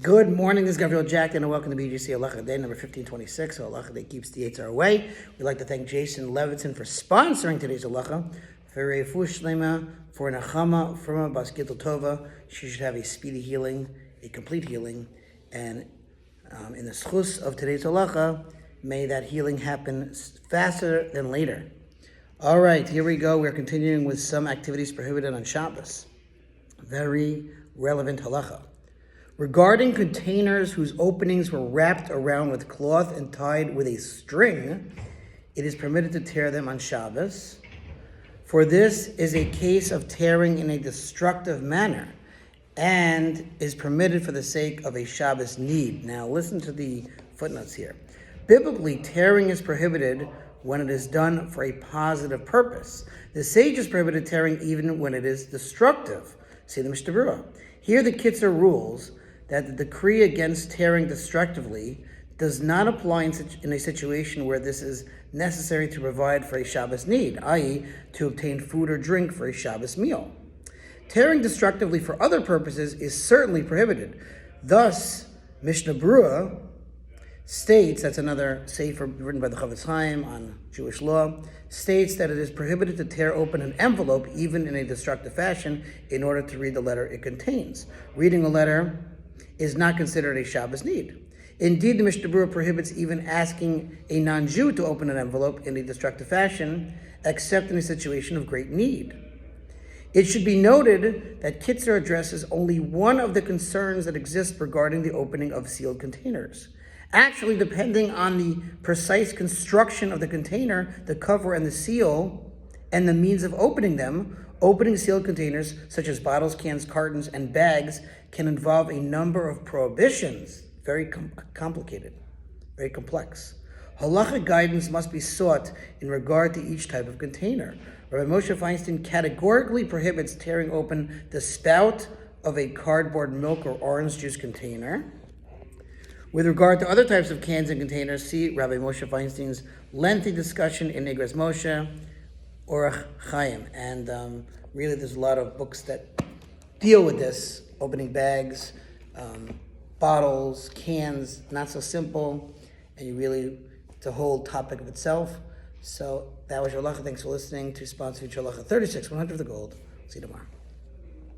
Good morning, this is Gavriel Jacknin, and welcome to BJC Halacha A, number 1526, Halacha that keeps the Yetzer Hara Away. We'd like to thank Jason Levinson for sponsoring today's Halacha. For Refuah Shlema, for Nachama, from Bas Gittel Tova, she should have a speedy healing, a complete healing, and in the schus of today's Halacha, may that healing happen faster than later. All right, here we go. We're continuing with some activities prohibited on Shabbos. Very relevant Halacha. Regarding containers whose openings were wrapped around with cloth and tied with a string, it is permitted to tear them on Shabbos. For this is a case of tearing in a destructive manner and is permitted for the sake of a Shabbos need. Now listen to the footnotes here. Biblically, tearing is prohibited when it is done for a positive purpose. The sages prohibited tearing even when it is destructive. See the Mishnah Berurah. Here the Kitzur rules that the decree against tearing destructively does not apply in a situation where this is necessary to provide for a Shabbos need, i.e., to obtain food or drink for a Shabbos meal. Tearing destructively for other purposes is certainly prohibited. Thus, Mishnah Berurah states, that's another sefer written by the Chofetz Chaim on Jewish law, states that it is prohibited to tear open an envelope even in a destructive fashion in order to read the letter it contains. Reading a letter is not considered a Shabbos need. Indeed, the Mishnah Berurah prohibits even asking a non-Jew to open an envelope in a destructive fashion, except in a situation of great need. It should be noted that Kitzur addresses only one of the concerns that exist regarding the opening of sealed containers. Actually, depending on the precise construction of the container, the cover and the seal, and the means of opening them, opening sealed containers, such as bottles, cans, cartons, and bags, can involve a number of prohibitions. Very complicated, very complex. Halachic guidance must be sought in regard to each type of container. Rabbi Moshe Feinstein categorically prohibits tearing open the spout of a cardboard milk or orange juice container. With regard to other types of cans and containers, see Rabbi Moshe Feinstein's lengthy discussion in Igros Moshe, Orach Chaim. And really there's a lot of books that deal with this, opening bags, bottles, cans, not so simple, and it's a whole topic of itself. So that was your Halacha. Thanks for listening to sponsor Yetzer Hara 36, 100 of the gold. See you tomorrow.